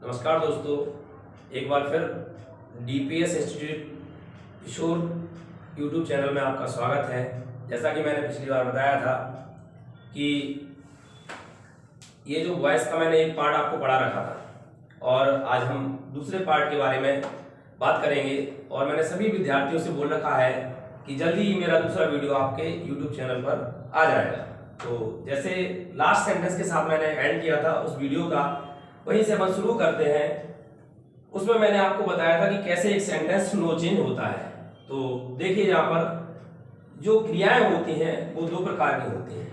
नमस्कार दोस्तों, एक बार फिर डीपीएस इंस्टीट्यूट किशोर यूट्यूब चैनल में आपका स्वागत है। जैसा कि मैंने पिछली बार बताया था कि ये जो वॉइस का मैंने एक पार्ट आपको पढ़ा रखा था और आज हम दूसरे पार्ट के बारे में बात करेंगे। और मैंने सभी विद्यार्थियों से बोल रखा है कि जल्दी ही मेरा दूसरा वीडियो आपके यूट्यूब चैनल पर आ जाएगा। तो जैसे लास्ट सेंटेंस के साथ मैंने एंड किया था उस वीडियो का, वहीं से हम शुरू करते हैं। उसमें मैंने आपको बताया था कि कैसे एक सेंटेंस नो चेंज होता है। तो देखिए, यहाँ पर जो क्रियाएं होती हैं वो दो प्रकार की होती हैं।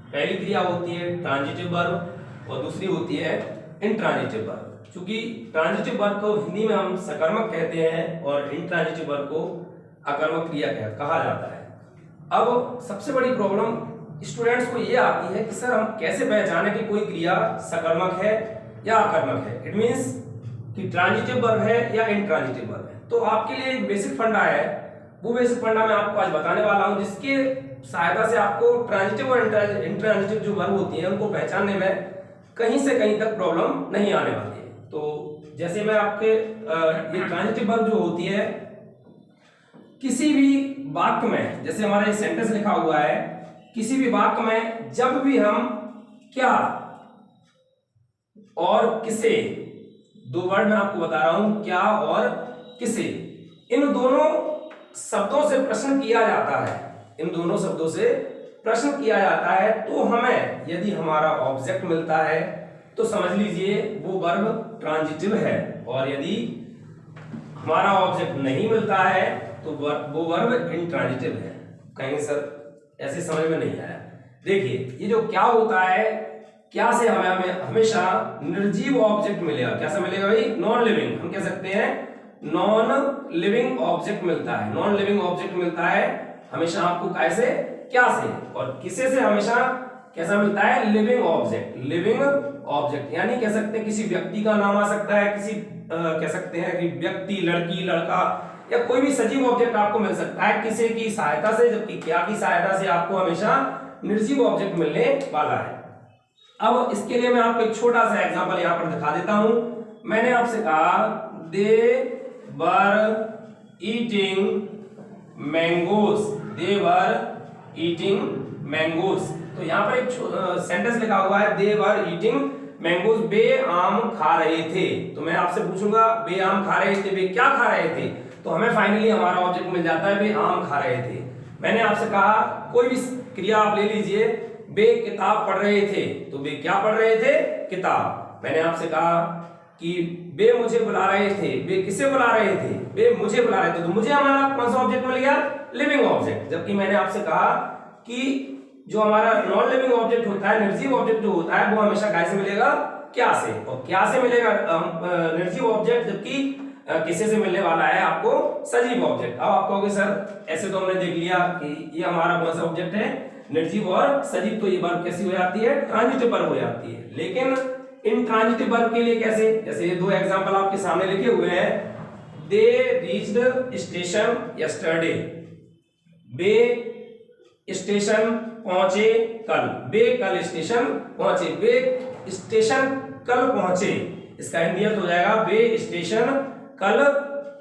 पहली क्रिया होती है ट्रांजिटिव वर्ब और दूसरी होती है इंट्रांजिटिव वर्ब। चूंकि ट्रांजिटिव वर्ब को हिंदी में हम सकर्मक कहते हैं और इंट्रांजिटिव वर्ब को अकर्मक क्रिया कहा जाता है। अब सबसे बड़ी प्रॉब्लम स्टूडेंट्स को ये आती है कि सर हम कैसे पहचाने कि कोई क्रिया सकर्मक है या अकर्मक है। इट मींस कि ट्रांजिटिव वर्ब है या इंट्रांजिटिव वर्ब है। तो आपके लिए एक बेसिक फंडा है, वो बेसिक फंडा मैं आपको आज बताने वाला हूं, जिसके सहायता से आपको ट्रांजिटिव और इंट्रांजिटिव जो वर्ब होती है उनको पहचानने में कहीं से कहीं तक प्रॉब्लम नहीं आने वाली है। तो जैसे मैं आपके ये ट्रांजिटिव वर्ब जो होती है, किसी भी वाक्य में, जैसे हमारा ये सेंटेंस लिखा हुआ है, किसी भी वाक्य में जब भी हम क्या और किसे, दो वर्ड मैं आपको बता रहा हूं, क्या और किसे, इन दोनों शब्दों से प्रश्न किया जाता है, इन दोनों शब्दों से प्रश्न किया जाता है, तो हमें यदि हमारा ऑब्जेक्ट मिलता है तो समझ लीजिए वो वर्ब ट्रांजिटिव है, और यदि हमारा ऑब्जेक्ट नहीं मिलता है तो वो वर्ब इंट्रांजिटिव है। कहेंगे सर ऐसे समझ में नहीं आया। देखिए, ये जो क्या होता है, क्या से हमें हमेशा निर्जीव ऑब्जेक्ट मिलेगा। क्या से मिलेगा भाई? नॉन लिविंग, हम कह सकते हैं नॉन लिविंग ऑब्जेक्ट मिलता है। नॉन लिविंग ऑब्जेक्ट मिलता है हमेशा आपको कैसे? क्या से। और किसे से हमेशा कैसा मिलता है? Living object. लिविंग ऑब्जेक्ट यानी कह सकते हैं किसी व्यक्ति का नाम आ सकता है, किसी कह सकते हैं कि व्यक्ति, लड़की, लड़का, या कोई भी सजीव ऑब्जेक्ट आपको मिल सकता है किसी की सहायता से, जबकि क्या की सहायता से आपको हमेशा निर्जीव ऑब्जेक्ट मिलने वाला है। अब इसके लिए मैं आपको एक छोटा सा एग्जांपल यहां पर दिखा देता हूं। मैंने आपसे कहा they were eating mangoes, they were eating mangoes. तो यहां पर एक सेंटेंस लिखा हुआ है दे वर ईटिंग मैंगोज, बे आम खा रहे थे। तो मैं आपसे पूछूंगा बे आम खा रहे थे, बे क्या खा रहे थे? तो हमें फाइनली हमारा ऑब्जेक्ट मिल जाता है बे आम खा रहे थे। मैंने आपसे कहा कोई भी क्रिया आप ले लीजिए, बे किताब पढ़ रहे थे, तो बे क्या पढ़ रहे थे? किताब। मैंने आपसे कहा कि बे मुझे बुला रहे थे, बे किसे बुला रहे थे? बे मुझे बुला रहे थे। तो मुझे हमारा कौन सा ऑब्जेक्ट मिल गया? Living object. जबकि मैंने आपसे कहा कि जो हमारा नॉन लिविंग ऑब्जेक्ट होता है, निर्जीव ऑब्जेक्ट जो होता है, वो हमेशा कैसे मिलेगा? क्या से। और क्या से मिलेगा निर्जीव ऑब्जेक्ट, जबकि किसे से मिलने वाला है आपको? सजीव ऑब्जेक्ट। अब आप कहोगे सर ऐसे तो हमने देख लिया कि ये हमारा कौन सा ऑब्जेक्ट है? निर्जीव और सजीव। तो ये वर्ब कैसी हो जाती है? ट्रांजिटिव वर्ब हो जाती है। लेकिन इंट्रांजिटिव वर्ब के लिए कैसे? जैसे ये दो एग्जांपल आपके सामने लिखे हुए हैं, दे रीच्ड स्टेशन यस्टरडे, बे स्टेशन पहुंचे कल, बे कल स्टेशन पहुंचे, बे स्टेशन कल पहुंचे। इसका हिंदी अर्थ हो जाएगा बे स्टेशन कल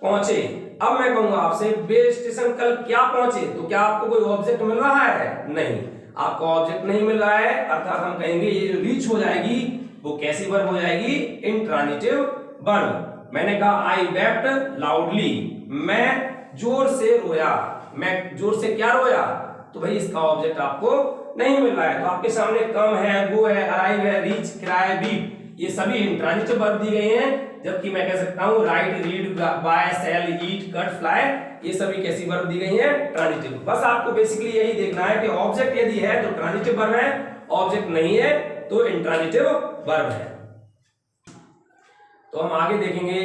पहुंचे। अब मैं कहूंगा आपसे बे स्टेशन कल क्या पहुंचे, तो क्या आपको कोई ऑब्जेक्ट मिल रहा है? नहीं, आपको ऑब्जेक्ट नहीं मिल रहा है, अर्थात हम कहेंगे ये जो रीच हो जाएगी वो कैसी वर्ब हो जाएगी? Intransitive verb. मैंने कहा आई वेप्ट लाउडली, मैं जोर से रोया, मैं जोर से क्या रोया? तो भाई इसका ऑब्जेक्ट आपको नहीं मिल रहा है। तो आपके सामने कम है, गो है, अराइव है, रीच, किराया, बीट, ये सभी इंट्रांजिटिव वर्ब दी गई हैं। जबकि मैं कह सकता हूं राइट, रीड, बाय, सेल, ईट, कट, फ्लाई, ये सभी कैसी वर्ब दी गई हैं? ट्रांजिटिव। बस आपको बेसिकली यही देखना है कि ऑब्जेक्ट यदि है तो ट्रांजिटिव वर्ब है, ऑब्जेक्ट नहीं है तो इंट्रांजिटिव वर्ब है। तो हम आगे देखेंगे,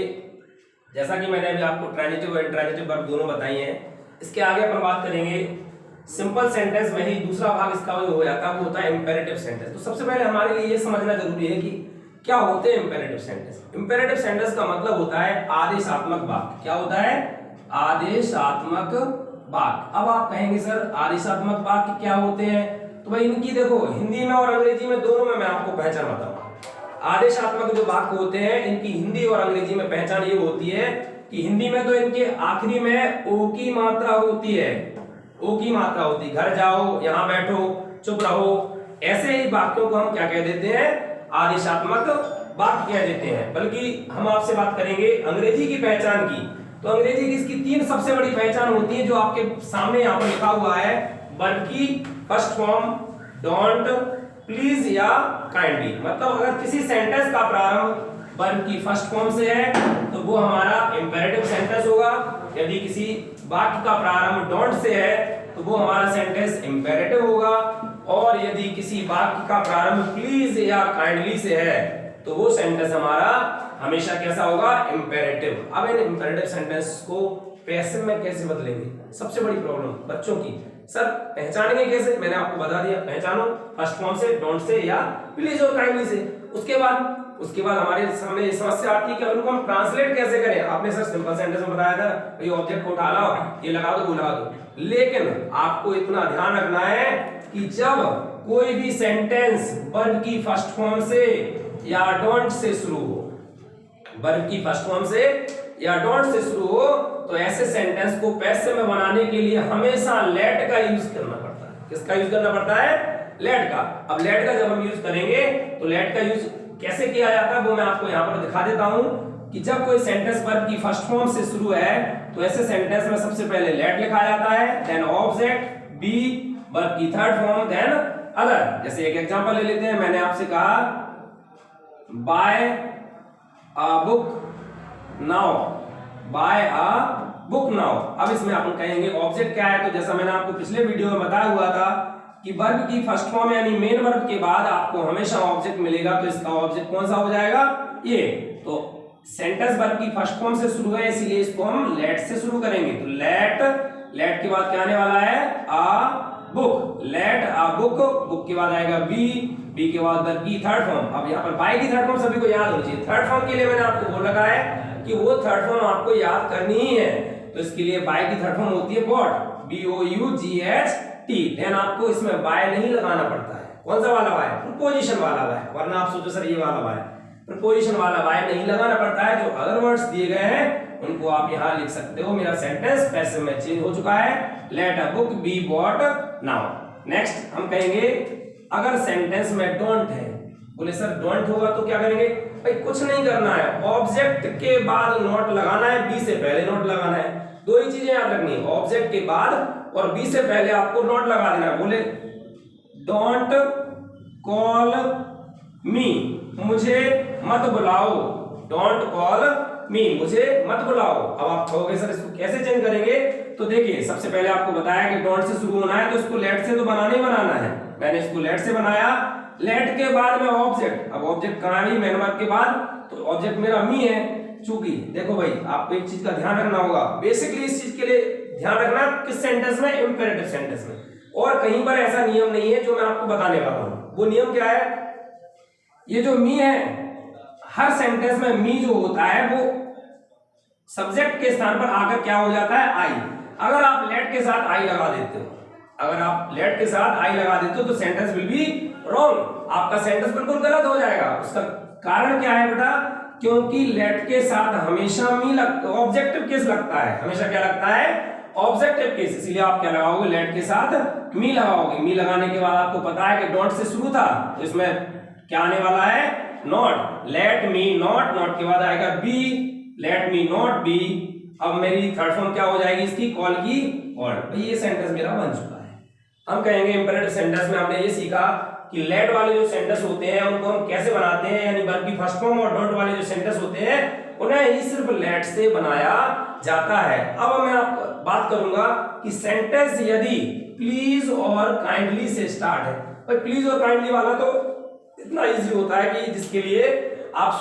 जैसा कि मैंने अभी आपको ट्रांजिटिव और इंट्रांजिटिव वर्ब दोनों बताई हैं। इसके आगे अपन बात करेंगे सिंपल सेंटेंस में ही दूसरा भाग इसका जो हो जाता है वो होता है इंपेरेटिव सेंटेंस। तो सबसे पहले हमारे लिए ये समझना जरूरी है कि क्या होते हैं इंपेरेटिव सेंटेंस। इंपेरेटिव सेंटेंस का मतलब होता है आदेशात्मक वाक्य। क्या होता है? आदेशात्मक वाक्य। अब आप कहेंगे सर आदेशात्मक वाक्य क्या होते हैं? तो भाई इनकी देखो हिंदी में और अंग्रेजी में दोनों में मैं आपको पहचान बताऊंगा। आदेशात्मक जो वाक्य होते हैं इनकी हिंदी और अंग्रेजी में पहचान ये होती है कि हिंदी में तो इनके आखिरी में ओ की मात्रा होती है, ओ की मात्रा होती है। घर जाओ, यहाँ बैठो, चुप रहो, ऐसे ही वाक्यों को हम क्या कह देते हैं, आदेशात्मक वाक्य कह देते हैं। बल्कि हम आपसे बात करेंगे अंग्रेजी की पहचान की। तो अंग्रेजी की इसकी 3 सबसे बड़ी पहचान होती है जो आपके सामने यहाँ पर लिखा हुआ है। वर्ब की फर्स्ट फॉर्म डोंट, प्लीज या काइंडली। मतलब अगर किसी सेंटेंस का प्रारंभ वर्ब की फर्स्ट फॉर्म से है तो वो हमारा इंपेरेटिव सेंटेंस होगा। यदि किसी वाक्य का प्रारंभ डोंट से है तो वो हमारा सेंटेंस इंपेरेटिव होगा। और यदि किसी वाक्य का प्रारंभ प्लीज या काइंडली से है तो वो सेंटेंस हमारा हमेशा कैसा होगा, इंपेरेटिव। अब इन इंपेरेटिव सेंटेंस को पैसिव में कैसे बदलेंगे, सबसे बड़ी प्रॉब्लम बच्चों की। सर पहचानेंगे कैसे, मैंने आपको बता दिया, पहचानो फर्स्ट फॉर्म से, डोंट से या प्लीज और काइंडली से। उसके बाद हमारे सामने ये समस्या आती है कि उनको हम ट्रांसलेट कैसे करें। आपने सर सिंपल सेंटेंस में बताया था, ये ऑब्जेक्ट को उठा लाओ, ये लगा दो, वो लगा दो। लेकिन आपको इतना ध्यान रखना है कि जब कोई भी सेंटेंस वर्ब की फर्स्ट फॉर्म से या डोंट से शुरू हो, वर्ब की फर्स्ट फॉर्म से या डोंट से शुरू हो, तो ऐसे सेंटेंस को पैसिव में बनाने के लिए हमेशा लेट का यूज करना पड़ता है। किसका यूज करना पड़ता है, लेट का। अब लेट का जब हम यूज करेंगे तो लेट का यूज कैसे किया जाता है वो मैं आपको यहाँ पर दिखा देता हूं कि जब कोई सेंटेंस वर्ब की फर्स्ट फॉर्म से शुरू है तो ऐसे सेंटेंस में सबसे पहले लेट लिखा जाता है, देन ऑब्जेक्ट, बी वर्ब की थर्ड फॉर्म, देन अदर। जैसे एक एग्जांपल ले लेते हैं, मैंने आपसे कहा buy a book now, buy a book now. अब इसमें अपन कहेंगे ऑब्जेक्ट क्या है, तो जैसा मैंने आपको पिछले वीडियो में बताया हुआ था कि वर्ब की फर्स्ट फॉर्म यानी मेन वर्ब के बाद आपको हमेशा ऑब्जेक्ट मिलेगा, तो इसका ऑब्जेक्ट कौन सा हो जाएगा, ये। तो सेंटेंस वर्ब की फर्स्ट फॉर्म से शुरू है इसलिए इसको हम लेट से शुरू करेंगे। तो लेट के बाद क्या आने वाला है, a book, let a book, book के बाद आएगा बी के बाद वर्ब की थर्ड फॉर्म। अब यहाँ पर बाय की थर्ड फॉर्म सभी को याद होनी चाहिए। थर्ड फॉर्म के लिए मैंने आपको बोल रखा है कि वो थर्ड फॉर्म आपको याद करनी ही है, तो इसके लिए बाय की थर्ड फॉर्म होती है बॉट, BOUGHT। देन आपको इसमें बाय नहीं लगाना पड़ता है। कौन सा वाला बाय, प्रीपोजिशन वाला बाय, वरना आप सोचो सर ये वाला बाय, प्रीपोजिशन वाला बाय नहीं लगाना पड़ता है। जो अदर वर्ड्स दिए गए हैं उनको आप यहाँ लिख सकते हो। मेरा सेंटेंस पैसिव में चेंज हो चुका है, let a book be bought now. Next हम कहेंगे अगर सेंटेंस में डोंट है, बोले सर डोंट होगा तो क्या करेंगे, भाई कुछ नहीं करना है, ऑब्जेक्ट के बाद नॉट लगाना है, बी से पहले नॉट लगाना है। दो ही चीजें याद रखनी है, ऑब्जेक्ट के बाद और बी से पहले आपको नॉट लगा देना है। बोले डोंट कॉल मी, मुझे मत बुलाओ, डोंट कॉल मी, मुझे मत बुलाओ। अब आप कहोगे सर इसको कैसे चेंज करेंगे, तो देखिए सबसे पहले आपको बताया कि डोंट से शुरू होना है तो इसको लेट से तो बनाना ही बनाना है। मैंने इसको लेट से बनाया, लेट के बाद में ऑब्जेक्ट। अब ऑब्जेक्ट कहां है, मेन वर्ब के बाद, तो ऑब्जेक्ट मेरा मी है। चूंकि देखो भाई आपको एक चीज का ध्यान रखना होगा, बेसिकली इस चीज के लिए ध्यान रखना किस सेंटेंस में, इंपेरेटिव सेंटेंस में। और कहीं पर ऐसा नियम नहीं है जो मैं आपको बताने वाला हूं। वो नियम क्या है, ये जो मी है हर सेंटेंस में मी जो होता है वो सब्जेक्ट के स्थान पर आकर क्या हो जाता है, आई। अगर आप लेट के साथ आई लगा देते हो, अगर आप लेट के साथ आई लगा देते हो तो सेंटेंस विल बी रॉन्ग, आपका सेंटेंस बिल्कुल गलत हो जाएगा। उसका कारण क्या है बेटा, क्योंकि लेट के साथ हमेशा मी ऑब्जेक्टिव केस लगता है, हमेशा क्या लगता है, ऑब्जेक्टिव केस। इसलिए आप क्या लगाओगे, लेट के साथ मी लगाओगे। मी लगाने के बाद आपको पता है कि डोंट से शुरू था तो इसमें क्या आने वाला है, not, let me not, not के बाद आएगा be, let me not be. अब मेरी थर्ड फॉर्म क्या हो जाएगी इसकी, कॉल की कॉल्ड। ये सेंटेंस मेरा बन चुका है। हम कहेंगे इंपेरेटिव सेंटेंस में हमने ये सीखा कि लेट वाले जो सेंटेंस होते हैं उनको हम कैसे बनाते हैं, यानी वर्ब की फर्स्ट फॉर्म और डोंट वाले जो सेंटेंस होते हैं उन्हें ही सिर्फ लेट से बनाया जाता है। अब मैं आपको बात करूंगा कि सेंटेंस यदि प्लीज और काइंडली से स्टार्ट है, भाई प्लीज और काइंडली वाला तो इतना इजी होता है कि जिसके लिए आप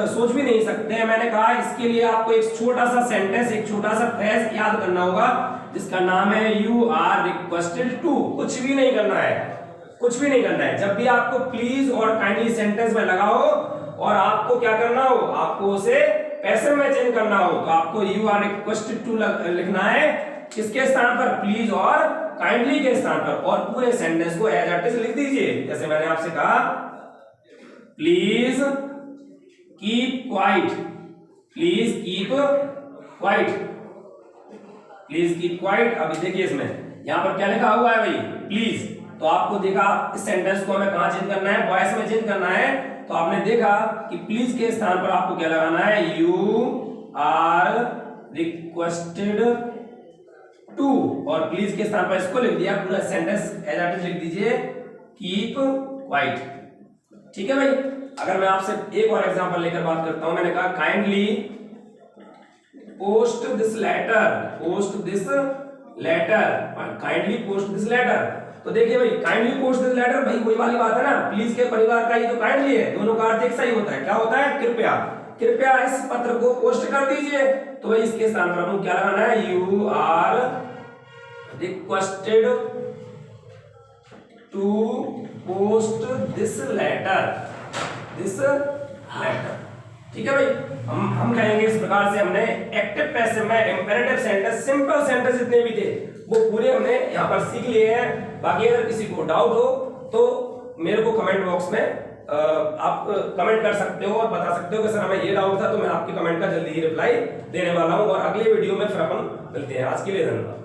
सोच भी नहीं सकते हैं। मैंने कहा इसके लिए आपको एक छोटा सा सेंटेंस, एक छोटा सा फ्रेज याद करना होगा जिसका नाम है यू आर रिक्वेस्टेड टू। कुछ भी नहीं करना है, कुछ भी नहीं करना है। जब भी आपको प्लीज और काइंडली सेंटेंस में लगाओ और आपको क्या करना हो, आपको उसे पैसिव में चेंज करना हो, तो आपको यू आर रिक्वेस्टेड टू लिखना है किसके स्थान पर, प्लीज और काइंडली के स्थान पर, और पूरे सेंटेंस को एज इट इज लिख दीजिए। जैसे मैंने आपसे कहा please keep quiet, please keep quiet, please keep quiet. अभी देखिए इसमें यहाँ पर क्या लिखा हुआ है भाई, प्लीज। तो आपको देखा इस सेंटेंस को हमें कहाँ चेंज करना है, वॉइस में चेंज करना है। तो आपने देखा कि प्लीज के स्थान पर आपको क्या लगाना है, यू आर रिक्वेस्टेड टू, और प्लीज के स्थान पर इसको लिख दिया, पूरा सेंटेंस एज इट इज लिख दीजिए, कीप क्वाइट। ठीक है भाई। अगर मैं आपसे एक और एग्जांपल लेकर बात करता हूं, मैंने कहा kindly post this letter, post this letter, kindly post this letter. तो देखिए भाई, काइंडली पोस्ट दिस लेटर, भाई वही वाली बात है ना, प्लीज के परिवार का ही तो काइंडली है, दोनों का अर्थ एक सा ही होता है। क्या होता है, कृपया, कृपया इस पत्र को पोस्ट कर दीजिए। तो भाई इसके स्थान पर आपको क्या लगाना है, you are requested to post this letter, this letter. ठीक है भाई। हम कहेंगे इस प्रकार से हमने एक्टिव पैसिव में इंपेरेटिव सेंटेंस, सिंपल सेंटेंस जितने भी थे वो पूरे हमने यहाँ पर सीख लिए हैं। बाकी अगर किसी को डाउट हो तो मेरे को कमेंट बॉक्स में आप कमेंट कर सकते हो और बता सकते हो कि सर हमें ये डाउट था, तो मैं आपके कमेंट का जल्दी ही रिप्लाई देने वाला हूँ। और अगले वीडियो में फिर अपन मिलते हैं। आज के लिए धन्यवाद।